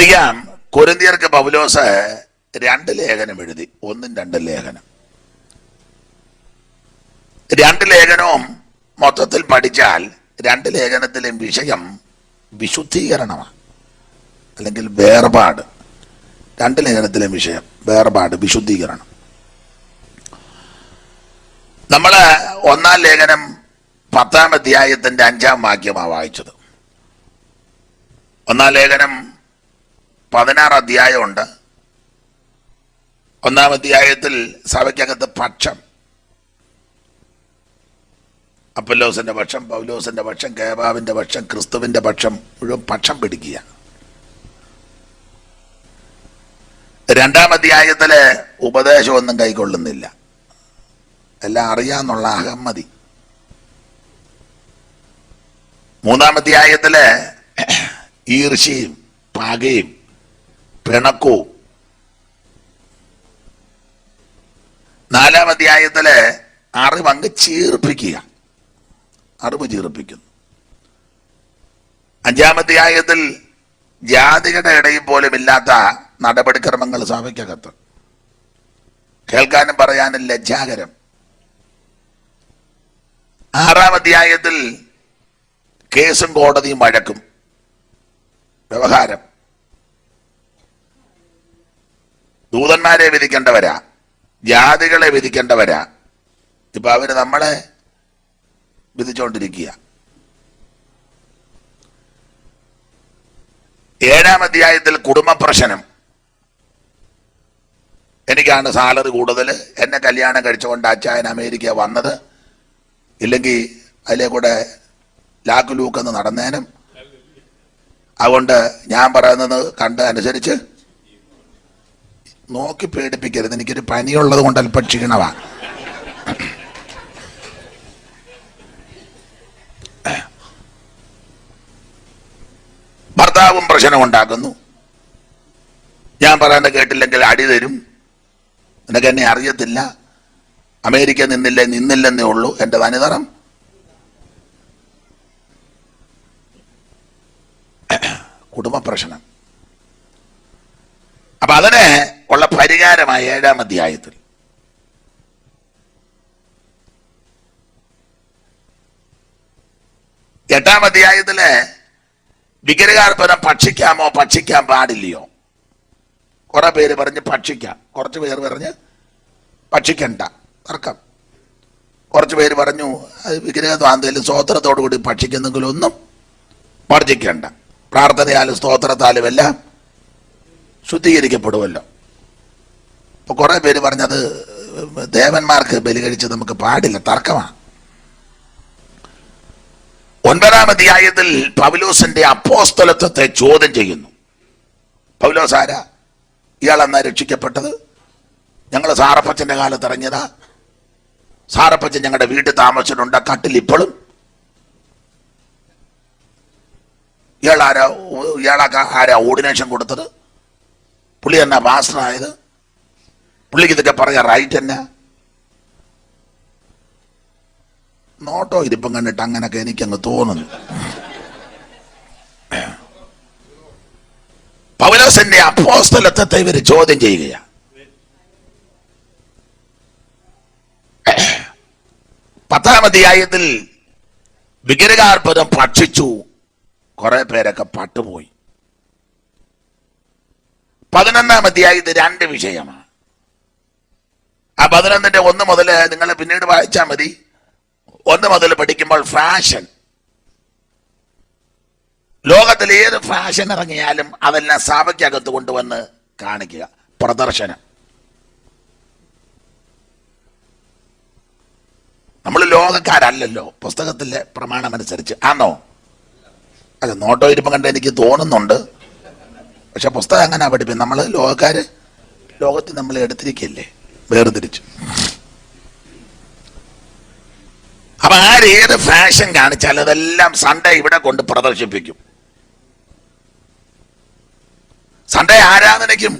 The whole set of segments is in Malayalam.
അറിയാം, കൊരിന്ത്യർക്ക് പൗലോസ് 2 ലേഖനം എഴുതി. 1ഉം 2ഉം ലേഖനം. 2 ലേഖനവും മൊത്തത്തിൽ പഠിച്ചാൽ 2 ലേഖനത്തിലെയും വിഷയം വിശുദ്ധീകരണമാണ്, അല്ലെങ്കിൽ വേർപാട്. 2 ലേഖനത്തിലെയും വിഷയം വേർപാട്, വിശുദ്ധീകരണം. നമ്മൾ 1-ാം ലേഖനം 10-ാം അധ്യായത്തിന്റെ 5-ാം വാക്യമാണ് വായിച്ചത്. 1-ാം ലേഖനം 16 അധ്യായമുണ്ട്. 1-ാം അധ്യായത്തിൽ സഭയ്ക്കകത്ത് പക്ഷം, അപ്പൊല്ലോസിന്റെ പക്ഷം, പൗലോസിന്റെ പക്ഷം, കേബാവിന്റെ പക്ഷം, ക്രിസ്തുവിന്റെ പക്ഷം, മുഴുവൻ പക്ഷം പിടിക്കുക. 2-ാം അധ്യായത്തില് ഉപദേശമൊന്നും കൈക്കൊള്ളുന്നില്ല, എല്ലാം അറിയാന്നുള്ള അഹമ്മതി. 3-ാം അധ്യായത്തില് ഈർഷ്യയും പകയും പിണക്കവും. 4-ാം അധ്യായത്തില് അറിവ് ചീർപ്പിക്കുക, അറിവ് ചീർപ്പിക്കുന്നു. 5-ാം അധ്യായത്തിൽ ജാതികളുടെ ഇടയിൽ പോലും ഇല്ലാത്ത നടപടിക്രമങ്ങൾ സഭയ്ക്കകത്ത്, കേൾക്കാനും പറയാനും ലജ്ജാകരം. 6-ാം അധ്യായത്തിൽ കേസും കോടതിയും വഴക്കും വ്യവഹാരം. ദൂതന്മാരെ വിധിക്കേണ്ടവരാ, ജാതികളെ വിധിക്കേണ്ടവരാ. ഇപ്പൊ അവര് നമ്മളെ വിധിച്ചുകൊണ്ടിരിക്കുക. 7-ാം അധ്യായത്തിൽ കുടുംബ പ്രശ്നം. എനിക്കാണ് സാലറി കൂടുതൽ, എന്നെ കല്യാണം കഴിച്ചുകൊണ്ട് അച്ചായൻ അമേരിക്ക വന്നത്, ഇല്ലെങ്കിൽ അതിലെ കൂടെ ലാക്കുലൂക്കെന്ന് നടന്നേനും. അതുകൊണ്ട് ഞാൻ പറയുന്നത് കണ്ട് അനുസരിച്ച് നോക്കി പേടിപ്പിക്കരുത്. എനിക്കൊരു പനിയുള്ളത് കൊണ്ട് അല്പം ക്ഷീണമാണ്. ഭർത്താവും പ്രശ്നം ഉണ്ടാക്കുന്നു. ഞാൻ പറയുന്നത് കേട്ടില്ലെങ്കിൽ അടി തരും, നിനക്ക് എന്നെ അറിയത്തില്ല, അമേരിക്ക നിന്നില്ലെന്നേ ഉള്ളൂ എൻ്റെ തനിതറം. കുടുംബ പ്രശ്നം. അപ്പൊ അതിന് ഉള്ള പരിഹാരമായ 7-ാം അധ്യായത്തിൽ. 8-ാം അധ്യായത്തില് വിഗ്രഹാർപ്പണം ഭക്ഷിക്കാമോ ഭക്ഷിക്കാൻ പാടില്ലയോ? കുറെ പേര് പറഞ്ഞ് ഭക്ഷിക്കാം, കുറച്ച് പേര് പറഞ്ഞ് ഭക്ഷിക്കണ്ട, തർക്കം. കുറച്ച് പേര് പറഞ്ഞു വിഗ്രഹത്താന്തേലും സ്തോത്രത്തോടു കൂടി ഭക്ഷിക്കുന്നെങ്കിലും ഒന്നും വർജിക്കണ്ട, പ്രാർത്ഥനയാലും സ്തോത്രത്താലും എല്ലാം ശുദ്ധീകരിക്കപ്പെടുമല്ലോ. അപ്പൊ കുറെ പേര് പറഞ്ഞത് ദേവന്മാർക്ക് ബലി കഴിച്ച് നമുക്ക് പാടില്ല, തർക്കമാണ്. 9-ാം അധ്യായത്തിൽ പൗലോസിന്റെ അപ്പോസ്തലത്വത്തെ ചോദ്യം ചെയ്യുന്നു. പൗലോസ് ആരാ? ഇയാൾ എന്നാ രക്ഷിക്കപ്പെട്ടത്? ഞങ്ങൾ സാറപ്പച്ചന്റെ കാലത്ത് ഇറങ്ങിയതാ, സാറപ്പച്ചൻ ഞങ്ങളുടെ വീട്ടിൽ താമസിച്ചിട്ടുണ്ട്, കട്ടിൽ ഇപ്പോഴും. ഇയാളാരാ ഓർഡിനേഷൻ കൊടുത്തത്? പുള്ളി എന്നാ മാസ്റ്റർ ആയത്? പുള്ളിക്ക് ഇതൊക്കെ പറയാ റൈറ്റ് എന്നാ? നോട്ടോ ഇരിപ്പം കണ്ടിട്ട് അങ്ങനൊക്കെ എനിക്കങ്ങ് തോന്നുന്നു. പൗലോസിന്റെ അപ്പോസ്തലത്വത്തെ ഇവര് ചോദ്യം ചെയ്യുകയാണ്. 10-ാം അധ്യായത്തിൽ വിഗ്രഹാർപ്പണം ഭക്ഷിച്ചു, കുറെ പേരൊക്കെ പട്ടുപോയി. 11-ാം അധ്യായത്തിൽ 2 വിഷയമാണ്. ആ 11-ന്റെ 1 മുതൽ നിങ്ങൾ പിന്നീട് വായിച്ചാൽ മതി. 1 മുതൽ പഠിക്കുമ്പോൾ ഫാഷൻ, ലോകത്തിൽ ഏത് ഫാഷൻ ഇറങ്ങിയാലും അതെല്ലാം സഭയ്ക്കകത്ത് കൊണ്ടുവന്ന് കാണിക്കുക, പ്രദർശനം. നമ്മൾ ലോകക്കാരല്ലല്ലോ, പുസ്തകത്തിലെ പ്രമാണം അനുസരിച്ച് ആണോ? അല്ല, നോട്ടോ ഇരിപ്പം കണ്ട് എനിക്ക് തോന്നുന്നുണ്ട്, പക്ഷെ പുസ്തകം അങ്ങനെ പഠിപ്പിക്കും. നമ്മൾ ലോകക്കാര് ലോകത്തിൽ നമ്മൾ എടുത്തിരിക്കല്ലേ, വേർതിരിച്ചു. അപ്പൊ ആരേത് ഫാഷൻ കാണിച്ചാൽ അതെല്ലാം സൺഡേ ഇവിടെ കൊണ്ട് പ്രദർശിപ്പിക്കും. സൺഡേ ആരാധനയ്ക്കും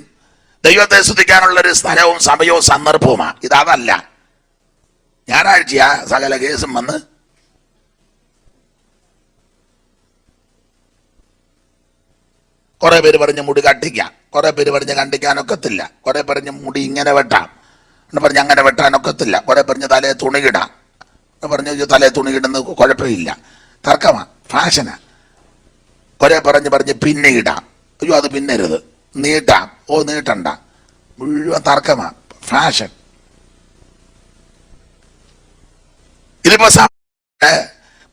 ദൈവത്തെ സ്തുതിക്കാനുള്ളൊരു സ്ഥലവും സമയവും സന്ദർഭവുമാണ്. ഇതല്ല. ഞായറാഴ്ചയാ സകല കേസും വന്ന് കുറെ പേര് പറഞ്ഞ് മുടി കട്ടിക്കാം, കുറെ പേര് പറഞ്ഞ് കണ്ടിക്കാനൊക്കത്തില്ല, കുറെ പറഞ്ഞ് മുടി ഇങ്ങനെ വെട്ടാം എന്ന് പറഞ്ഞ് അങ്ങനെ വെട്ടാനൊക്കത്തില്ല, കുറെ പറഞ്ഞ് തലയെ തുണിയിടാം പറഞ്ഞ് തലയെ തുണിയിടുന്നത് കുഴപ്പമില്ല, തർക്കമാ, ഫാഷനാ. കുറെ പറഞ്ഞ് പിന്നെ ഇടാം, അയ്യോ അത് പിന്നരുത്, നീട്ടാം, ഓ നീട്ടണ്ട, മുഴുവൻ തർക്കമാ, ഫാഷൻ. ഇതിപ്പോ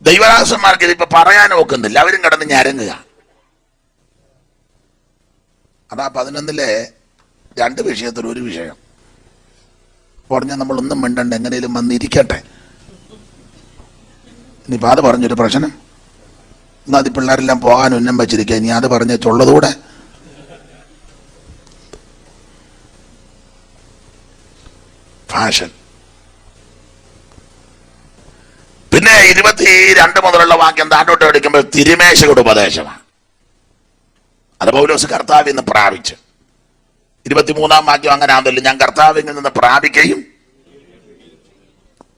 ദൈവദാസന്മാർക്ക് ഇതിപ്പോ പറയാൻ നോക്കുന്നില്ല, അവരും കിടന്ന് ഞരങ്ങുക. അതാ 11-ലെ 2 വിഷയത്തിൽ ഒരു വിഷയം പറഞ്ഞാൽ നമ്മളൊന്നും മിണ്ടണ്ട, എങ്ങനെയും വന്നിരിക്കട്ടെ. ഇനിയിപ്പോൾ അത് പറഞ്ഞൊരു പ്രശ്നം, എന്നാൽ അത് പിള്ളേരെല്ലാം പോകാൻ ഉന്നം വെച്ചിരിക്കുക, ഇനി അത് പറഞ്ഞുള്ളതുകൂടെ ഫാഷൻ. പിന്നെ 22 മുതലുള്ള വാക്യം താഴോട്ട് എടുക്കുമ്പോൾ തിരുമേശയുടെ ഉപദേശമാണ്. അത് പൗലോസ് കർത്താവിൽ നിന്ന് പ്രാപിച്ച്. 23-ാം വാക്യം അങ്ങനെ ആണല്ലോ, ഞാൻ കർത്താവിൽ നിന്ന് പ്രാപിക്കുകയും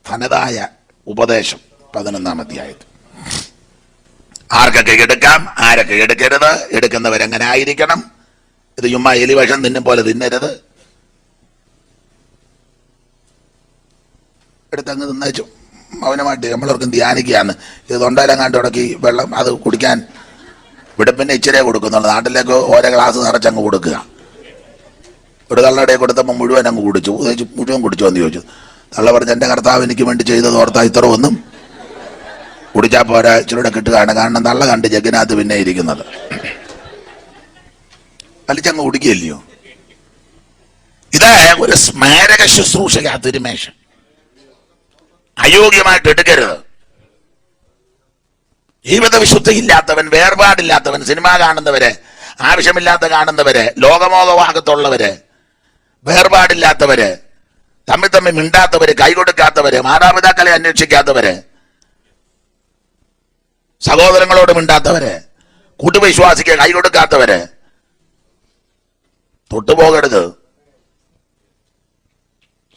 തനതായ ഉപദേശം. 11-ാം അധ്യായത്തിൽ ആർക്കൊക്കെ എടുക്കാം, ആരൊക്കെ എടുക്കരുത്, എടുക്കുന്നവരെങ്ങനെ ആയിരിക്കണം, ഇത് ചുമ്മാ എലിവശം തിന്നും പോലെ തിന്നരുത്, എടുത്തങ്ങ് തിന്നേച്ചു മൗനമായിട്ട് നമ്മളവർക്കും ധ്യാനിക്കുകയാണ്. ഇത് തൊണ്ടയിലെങ്ങാണ്ട് ഉടക്കി വെള്ളം അത് കുടിക്കാൻ വിടപ്പിന്നെ ഇച്ചിരി കൊടുക്കുന്നുള്ളൂ, നാട്ടിലേക്ക് ഓരോ ഗ്ലാസ് നിറച്ചങ്ങ് കൊടുക്കുക. ഒരു തള്ളയുടെ കൊടുത്തപ്പോൾ മുഴുവൻ അങ്ങ് കുടിച്ചു, മുഴുവൻ കുടിച്ചോ എന്ന് ചോദിച്ചു. തള്ള പറഞ്ഞ് എൻ്റെ കർത്താവ് എനിക്ക് വേണ്ടി ചെയ്തത് ഓർത്താ ഇത്ര ഒന്നും കുടിച്ചാൽ പോരാ, ഇച്ചിരൂടെ കിട്ടുകയാണ്. കാരണം തള്ള കണ്ട് ജഗ്ഗിനകത്ത് പിന്നെ ഇരിക്കുന്നത് വലിച്ചങ്ങ് കുടിക്കുകയല്ലയോ. ഇത് ഒരു സ്മാരക ശുശ്രൂഷക തിരുമേശം അയോഗ്യമായിട്ട് എടുക്കരുത്. ജീവിത വിശുദ്ധിയില്ലാത്തവൻ, വേർപാടില്ലാത്തവൻ, സിനിമ കാണുന്നവര്, ആവശ്യമില്ലാത്ത കാണുന്നവര്, ലോകമോഹഭാഗത്തുള്ളവര്, വേർപാടില്ലാത്തവര്, തമ്മിൽ മിണ്ടാത്തവര്, കൈകൊടുക്കാത്തവര്, മാതാപിതാക്കളെ അന്വേഷിക്കാത്തവര്, സഹോദരങ്ങളോട് മിണ്ടാത്തവര്, കൂട്ടുവിശ്വാസിക്ക് കൈകൊടുക്കാത്തവര് തൊട്ടുപോകരുത്.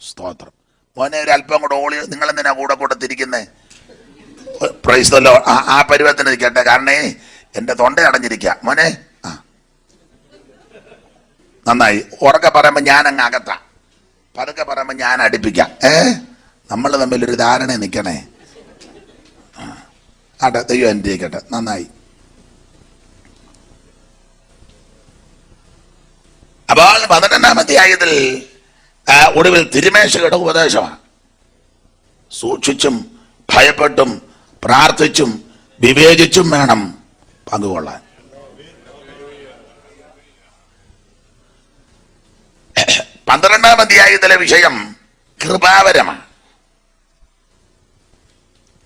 സ്തോത്രം. മോനെ ഒരു അല്പം കൂടെ ഓളി, നിങ്ങളെന്തിനാ കൂടെ തിരിക്കുന്നേ? പ്രൈസ്തല്ലോ, ആ പരുവത്തിന് നിൽക്കട്ടെ, കാരണം എന്റെ തൊണ്ട അടഞ്ഞിരിക്കുക. മോനെ നന്നായി. ഉറക്കെ പറയുമ്പോ ഞാൻ അങ്ങ് അകത്താ, പതുക്കെ പറയുമ്പോ ഞാൻ അടുപ്പിക്കാം. നമ്മൾ തമ്മിലൊരു ധാരണ നിൽക്കണേ. ആട്ടെ, ദൈവം അനുഗ്രഹിക്കട്ടെ. നന്നായി. അപ്പോൾ 12-ാം അധ്യായത്തിൽ ഒടുവിൽ തിരുമേശയുടെ ഉപദേശമാണ്. സൂക്ഷിച്ചും ഭയപ്പെട്ടും പ്രാർത്ഥിച്ചും വിവേചിച്ചും വേണം പങ്കുകൊള്ളാൻ. 12-ാം അധ്യായത്തിലെ വിഷയം കൃപാവരമാണ്.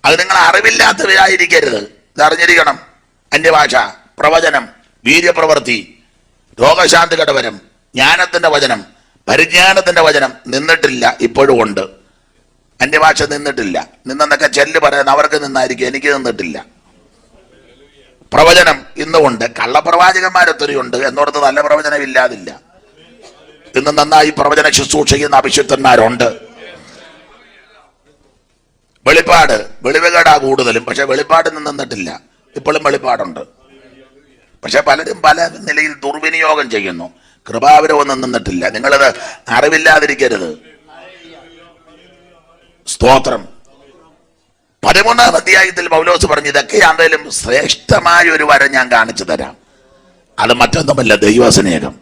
അത് നിങ്ങൾ അറിവില്ലാത്തവരായിരിക്കരുത്, ഇതറിഞ്ഞിരിക്കണം. അന്യഭാഷ, പ്രവചനം, വീര്യപ്രവൃത്തി, രോഗശാന്തിയുടെ വരം, ജ്ഞാനത്തിന്റെ വചനം, പരിജ്ഞാനത്തിന്റെ വചനം നിന്നിട്ടില്ല, ഇപ്പോഴും ഉണ്ട്. അന്യഭാഷ നിന്നിട്ടില്ല. നിന്നെന്നൊക്കെ ചെല്ല് പറയുന്ന അവർക്ക് നിന്നായിരിക്കും, എനിക്ക് നിന്നിട്ടില്ല. പ്രവചനം ഇന്നുമുണ്ട്. കള്ളപ്രവാചകന്മാരൊത്തിരിയുണ്ട് എന്നോർത്ത് നല്ല പ്രവചനം ഇല്ലാതില്ല. ഇന്ന് നന്നായി പ്രവചന ശുശ്രൂഷ ചെയ്യുന്ന അഭിഷിക്തന്മാരുണ്ട്. വെളിപ്പാട്, വെളിവുകേടാ കൂടുതലും, പക്ഷെ വെളിപ്പാട് നിന്നിട്ടില്ല. ഇപ്പോഴും വെളിപ്പാടുണ്ട്. പക്ഷെ പലരും പല നിലയിൽ ദുർവിനിയോഗം ചെയ്യുന്നു. കൃപാവരമൊന്നും നിന്നിട്ടില്ല. നിങ്ങളത് അറിവില്ലാതിരിക്കരുത്. സ്തോത്രം. 13-ാം അധ്യായത്തിൽ പൗലോസ് പറഞ്ഞു, ഇതൊക്കെയാണെങ്കിലും ശ്രേഷ്ഠമായ ഒരു വരം ഞാൻ കാണിച്ചു തരാം. അത് മറ്റൊന്നുമല്ല, ദൈവസ്നേഹം.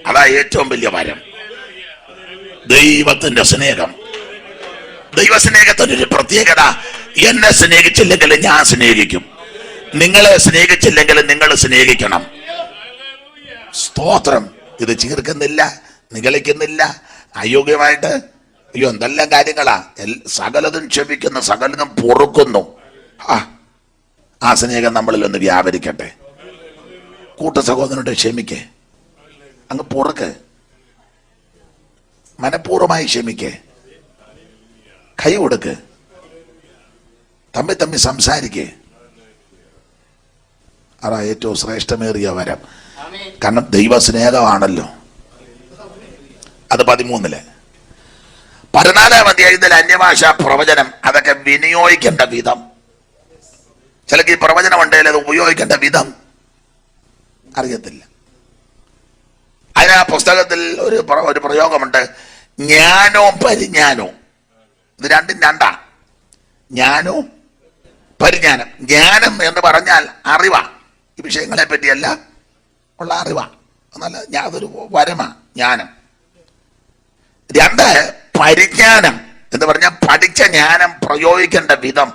അതാ ഏറ്റവും വലിയ വരം, ദൈവത്തിന്റെ സ്നേഹം. ദൈവസ്നേഹത്തിനൊരു പ്രത്യേകത, എന്നെ സ്നേഹിച്ചില്ലെങ്കിൽ ഞാൻ സ്നേഹിക്കും, നിങ്ങളെ സ്നേഹിച്ചില്ലെങ്കിൽ നിങ്ങൾ സ്നേഹിക്കണം. സ്തോത്രം. ഇത് ചീർക്കുന്നില്ല, നിഗളിക്കുന്നില്ല, അയോഗ്യമായിട്ട്. അയ്യോ, എന്തെല്ലാം കാര്യങ്ങളാ. സകലതും ക്ഷമിക്കുന്നു, സകലതും പൊറുക്കുന്നു. ആ സ്നേഹം നമ്മളിൽ ഒന്ന് വ്യാപരിക്കട്ടെ. കൂട്ട സഹോദരനോട് ക്ഷമിക്കേ, അങ്ങ് പൊറുക്ക്, മനഃപൂർവ്വമായി ക്ഷമിക്കേ, കൈ കൊടുക്ക്, തമ്മിൽ സംസാരിക്കേ. അതാ ഏറ്റവും ശ്രേഷ്ഠമേറിയ വരം. കാരണം ദൈവസ്നേഹമാണല്ലോ. അത് 13-ല്. 14-ാം അധ്യായത്തിൽ അന്യഭാഷ, പ്രവചനം, അതൊക്കെ വിനിയോഗിക്കേണ്ട വിധം. ചിലക്ക് ഈ പ്രവചനം ഉണ്ടെങ്കിൽ അത് ഉപയോഗിക്കേണ്ട വിധം അറിയത്തില്ല. അതിന് ആ പുസ്തകത്തിൽ ഒരു പ്രയോഗമുണ്ട്, ജ്ഞാനവും പരിജ്ഞാനവും. ഇത് രണ്ടും രണ്ടാ, ജ്ഞാനവും പരിജ്ഞാനം. ജ്ഞാനം എന്ന് പറഞ്ഞാൽ അറിവാ, ഈ വിഷയങ്ങളെ പറ്റിയല്ല ഉള്ള അറിവാ, എന്നല്ല അതൊരു വരമാ ജ്ഞാനം. രണ്ട്, പരിജ്ഞാനം എന്ന് പറഞ്ഞാൽ പഠിച്ച ജ്ഞാനം പ്രയോഗിക്കേണ്ട വിധം.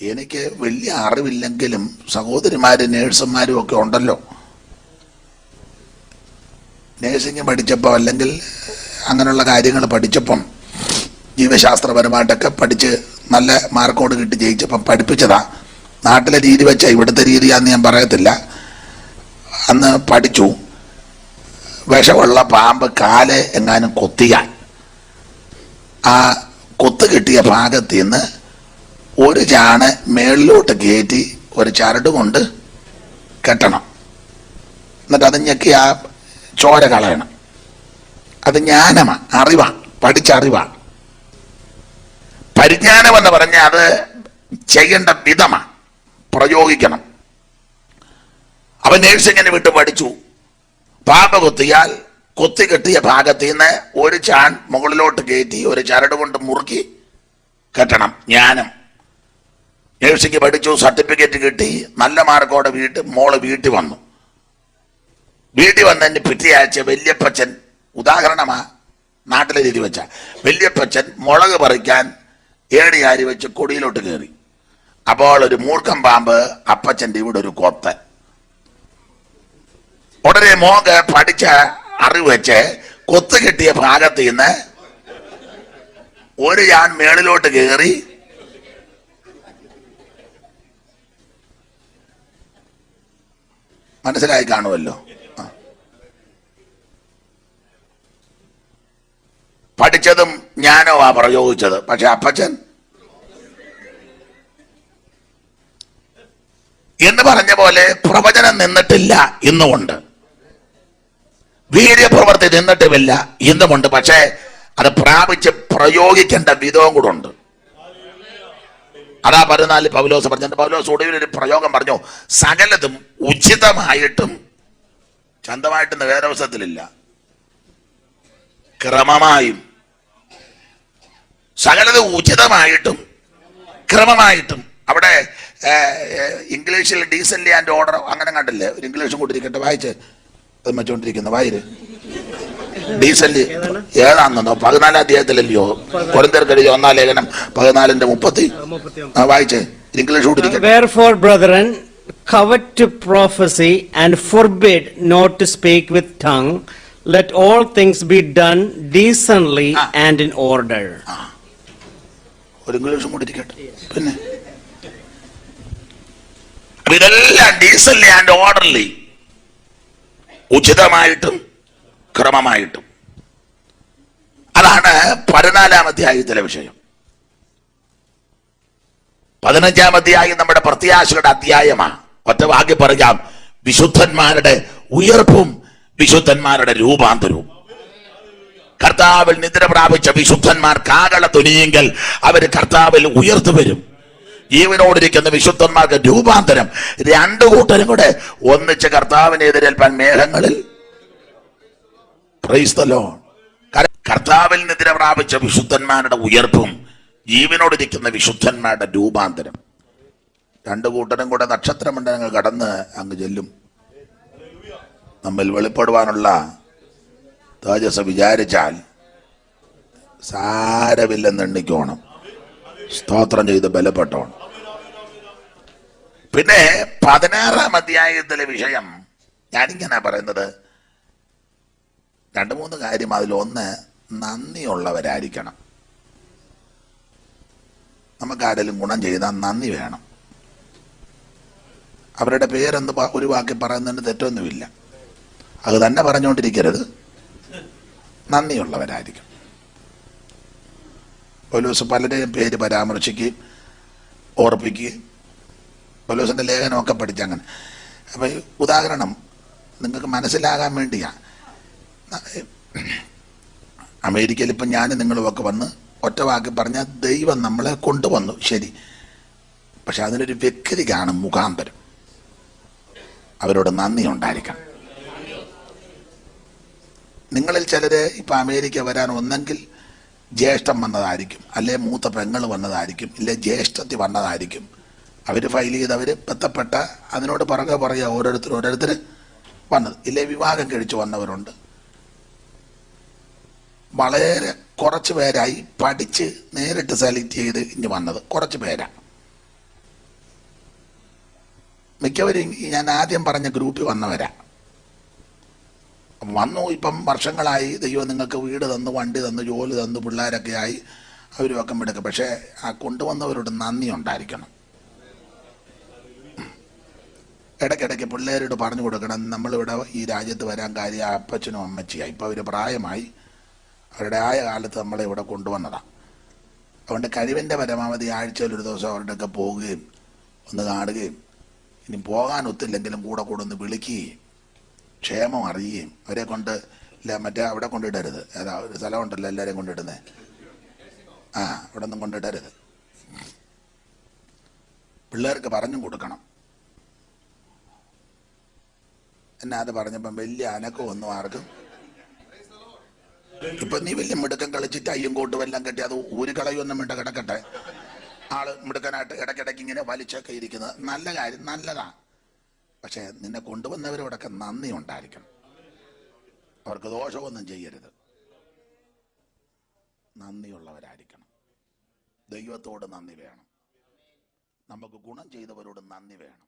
എനിക്ക് വലിയ അറിവില്ലെങ്കിലും സഹോദരിമാരും നേഴ്സുമാരും ഒക്കെ ഉണ്ടല്ലോ. നേഴ്സിംഗ് പഠിച്ചപ്പോൾ അല്ലെങ്കിൽ അങ്ങനെയുള്ള കാര്യങ്ങൾ പഠിച്ചപ്പം ജീവശാസ്ത്രപരമായിട്ടൊക്കെ പഠിച്ച് നല്ല മാർക്കോട് കിട്ടി ജയിച്ചപ്പം പഠിപ്പിച്ചതാ. നാട്ടിലെ രീതി വെച്ചാൽ ഇവിടുത്തെ രീതിയാന്ന് ഞാൻ പറയത്തില്ല. അന്ന് പഠിച്ചു, വിഷമുള്ള പാമ്പ് കാല് എങ്ങാനും കൊത്തിയാൽ ആ കൊത്ത് കിട്ടിയ ഭാഗത്ത് നിന്ന് ഒരു ചാണ് മേളിലോട്ട് കയറ്റി ഒരു ചരട് കൊണ്ട് കെട്ടണം. എന്നിട്ട് അത് ഞെക്കി ആ ചോര കളയണം. അത് ജ്ഞാനമാണ്, അറിവാണ്, പഠിച്ചറിവാണ്. പരിജ്ഞാനം എന്ന് പറഞ്ഞാൽ അത് ചെയ്യേണ്ട വിധമാണ്, പ്രയോഗിക്കണം. അവൻ നേഴ്സിങ്ങിന് വിട്ട് പഠിച്ചു. പാമ്പ് കൊത്തിയാൽ കൊത്തി കെട്ടിയ ഭാഗത്ത് നിന്ന് ഒരു ചാൺ മുകളിലോട്ട് കയറ്റി ഒരു ചരട് കൊണ്ട് മുറുക്കി കെട്ടണം. ജ്ഞാനം. നേഴ്സിംഗ് പഠിച്ചു, സർട്ടിഫിക്കറ്റ് കിട്ടി, നല്ല മാർക്കോടെ മോള് വീട്ടിൽ വന്നു. വീട്ടിൽ വന്നതിന് പിറ്റേ ആഴ്ച വല്യപ്പച്ചൻ, ഉദാഹരണമാ നാട്ടിലെ രീതി വെച്ച, വല്യപ്പച്ചൻ മുളക് പറിക്കാൻ ഏണിയാരി വെച്ച് കൊടിയിലോട്ട് കയറി. അപ്പോൾ ഒരു മൂർഖം പാമ്പ് അപ്പച്ചൻ്റെ ഇവിടെ ഒരു കൊത്ത്. ഉടനെ മോക്ക് പഠിച്ച അറിവ് വെച്ച് കൊത്ത് കിട്ടിയ ഭാഗത്ത് നിന്ന് ഒരു ഞാൻ മേളിലോട്ട് കയറി മനസ്സിലായി കാണുമല്ലോ. പഠിച്ചതും ഞാനോ ആ പ്രയോഗിച്ചത്. പക്ഷെ അപ്പച്ചൻ എന്ന് പറഞ്ഞ പോലെ പ്രവചനം നിന്നിട്ടില്ല ഇന്നുമുണ്ട്, വീര്യപ്രവൃത്തി നിന്നിട്ടുമില്ല ഇന്നുമുണ്ട്. പക്ഷേ അത് പ്രാപിച്ച് പ്രയോഗിക്കേണ്ട വിധവും കൂടെ ഉണ്ട്. അതാ 14 പൗലോസ് പറഞ്ഞ. പൗലോസ് ഒടുവിൽ ഒരു പ്രയോഗം പറഞ്ഞു, സകലതും ഉചിതമായിട്ടും, ചന്തമായിട്ടും വേദപുസ്തകത്തിലില്ല, ക്രമമായും. സകലതും ഉചിതമായിട്ടും ക്രമമായിട്ടും. അവിടെ ഇംഗ്ലീഷിൽ ഡീസൻലി ആൻഡ് ഓർഡർ അങ്ങനെ കണ്ടില്ലേ? ഒരു ഇംഗ്ലീഷും കൂട്ടിരിക്കട്ടെ, വായിച്ച് അത് വെച്ചോണ്ടിരിക്കുന്ന വായിര്. ഡീസൻലി ഏതാണെന്നോ 14 അധ്യായത്തിലല്ലയോ കൊരിന്ത്യർക്കെഴുതിയ 1-ാം ലേഖനം 14:30. വായിച്ച് English കൂട്ടിരിക്കട്ടെ. Wherefore, brethren, covet to prophecy and forbid not to speak with tongue. Let all things be done decently and in order. ഒരു ഇംഗ്ലീഷും കൂട്ടിരിക്കട്ടെ. പിന്നെ ഇതെല്ലാം ഡീസൻലി ആൻഡ് ഓർഡർലി, ഉചിതമായിട്ടും ക്രമമായിട്ടും. അതാണ് 14-ാം അധ്യായത്തിലെ വിഷയം. 15-ാം അധ്യായം നമ്മുടെ പ്രത്യാശയുടെ അധ്യായമാണ്. ഒറ്റ വാക്കി പറയാം, വിശുദ്ധന്മാരുടെ ഉയർപ്പും വിശുദ്ധന്മാരുടെ രൂപാന്തരവും. കർത്താവിൽ നിദ്ര പ്രാപിച്ച വിശുദ്ധന്മാർ കാകള തുനിയെങ്കിൽ അവർ കർത്താവിൽ ഉയർത്തു വരും. ജീവനോടിരിക്കുന്ന വിശുദ്ധന്മാർക്ക് രൂപാന്തരം. രണ്ടു കൂട്ടരും കൂടെ ഒന്നിച്ച് കർത്താവിനെ എതിരേൽപ്പാൻ മേഘങ്ങളിൽ. Praise the Lord. കർത്താവിൽ നിദ്ര പ്രാപിച്ച വിശുദ്ധന്മാരുടെ ഉയർപ്പും ജീവനോടിരിക്കുന്ന വിശുദ്ധന്മാരുടെ രൂപാന്തരം. രണ്ടു കൂട്ടരും കൂടെ നക്ഷത്രമണ്ഡലങ്ങൾ കടന്ന് അങ്ങ് ചെല്ലും. നമ്മിൽ വെളിപ്പെടുവാനുള്ള തേജസ് വിചാരിച്ചാൽ സാരമില്ലെന്ന് എണ്ണിക്കോണം. സ്തോത്രം ചെയ്ത് ബലപ്പെട്ടോണം. പിന്നെ 16-ാം അധ്യായത്തിലെ വിഷയം ഞാനിങ്ങനെ പറയുന്നത് 2-3 കാര്യം. അതിലൊന്ന്, നന്ദിയുള്ളവരായിരിക്കണം. നമുക്കാരെങ്കിലും ഗുണം ചെയ്താൽ നന്ദി വേണം. അവരുടെ പേരെന്ത് ഒരു വാക്കി പറയുന്നതിന് തെറ്റൊന്നുമില്ല, അത് തന്നെ പറഞ്ഞുകൊണ്ടിരിക്കരുത്. നന്ദിയുള്ളവരായിരിക്കും. പൗലോസ് പലരെയും പേര് പരാമർശിക്കുകയും ഓർപ്പിക്കുകയും, പൗലോസിന്റെ ലേഖനമൊക്കെ പഠിച്ചങ്ങനെ. അപ്പം ഉദാഹരണം നിങ്ങൾക്ക് മനസ്സിലാകാൻ വേണ്ടിയാണ്. അമേരിക്കയിൽ ഇപ്പം ഞാൻ നിങ്ങളുമൊക്കെ വന്ന് ഒറ്റ വാക്കി പറഞ്ഞാൽ ദൈവം നമ്മളെ കൊണ്ടുവന്നു, ശരി. പക്ഷെ അതിനൊരു വ്യക്തി കാണും മുഖാന്തരം. അവരോട് നന്ദി ഉണ്ടായിരിക്കണം. നിങ്ങളിൽ ചിലര് ഇപ്പം അമേരിക്ക വരാൻ ഒന്നെങ്കിൽ ജ്യേഷ്ഠൻ വന്നതായിരിക്കും, അല്ലെ മൂത്ത പെങ്ങൾ വന്നതായിരിക്കും, ഇല്ലെ ജ്യേഷ്ഠത്തി വന്നതായിരിക്കും. അവർ ഫയൽ ചെയ്ത് അവർ ബന്ധപ്പെട്ട അതിനോട് പുറകെ ഓരോരുത്തർ വന്നത്, ഇല്ലേ വിവാഹം കഴിച്ച് വന്നവരുണ്ട്. വളരെ കുറച്ച് പേരായി പഠിച്ച് നേരിട്ട് സെലക്ട് ചെയ്ത് ഇനി വന്നത് കുറച്ച് പേരാണ്. മിക്കവരും ഞാൻ ആദ്യം പറഞ്ഞ ഗ്രൂപ്പിൽ വന്നവരാ. വന്നു, ഇപ്പം വർഷങ്ങളായി. ദൈവം നിങ്ങൾക്ക് വീട് തന്നു, വണ്ടി തന്നു, ജോലി തന്നു, പിള്ളേരൊക്കെ ആയി അവരും ഒക്കെ എടുക്കും. പക്ഷേ ആ കൊണ്ടുവന്നവരോട് നന്ദി ഉണ്ടായിരിക്കണം. ഇടയ്ക്കിടയ്ക്ക് പിള്ളേരോട് പറഞ്ഞു കൊടുക്കണം, നമ്മളിവിടെ ഈ രാജ്യത്ത് വരാൻ കാര്യം അപ്പച്ചനും അമ്മച്ചിയായി, ഇപ്പോൾ അവർ പ്രായമായി, അവരുടെ ആയ കാലത്ത് നമ്മളെ ഇവിടെ കൊണ്ടുവന്നതാണ്. അതുകൊണ്ട് കഴിവിൻ്റെ പരമാവധി ആഴ്ചയിൽ ഒരു ദിവസം അവരുടെയൊക്കെ പോവുകയും ഒന്ന് കാണുകയും, ഇനി പോകാൻ ഒത്തില്ലെങ്കിലും കൂടെ ഒന്ന് വിളിക്കുകയും ക്ഷേമം അറിയുകയും. അവരെ കൊണ്ട് മറ്റേ അവിടെ കൊണ്ടിടരുത്, ഏതാ ഒരു സ്ഥലമുണ്ടല്ലോ എല്ലാവരെയും കൊണ്ടിടുന്നത്, അവിടെ ഒന്നും കൊണ്ടിടരുത്. പിള്ളേർക്ക് പറഞ്ഞും കൊടുക്കണം. എന്നാ അത് പറഞ്ഞപ്പം വലിയ അനക്കമൊന്നും ആർക്കും. ഇപ്പൊ നീ വലിയ മിടുക്കം കളിച്ചിട്ട് അയ്യും കോട്ടും എല്ലാം കെട്ടി അത് ഒരു കളയൊന്നും വേണ്ട, കിടക്കട്ടെ. ആള് മിടുക്കനായിട്ട് ഇടയ്ക്കിടയ്ക്ക് ഇങ്ങനെ വലിച്ചൊക്കെ ഇരിക്കുന്നത് നല്ല കാര്യം, നല്ലതാണ്. പക്ഷെ നിന്നെ കൊണ്ടുവന്നവരോടൊക്കെ നന്ദി ഉണ്ടായിരിക്കണം. അവർക്ക് ദോഷമൊന്നും ചെയ്യരുത്, നന്ദിയുള്ളവരായിരിക്കണം. ദൈവത്തോട് നന്ദി വേണം, നമുക്ക് ഗുണം ചെയ്തവരോട് നന്ദി വേണം.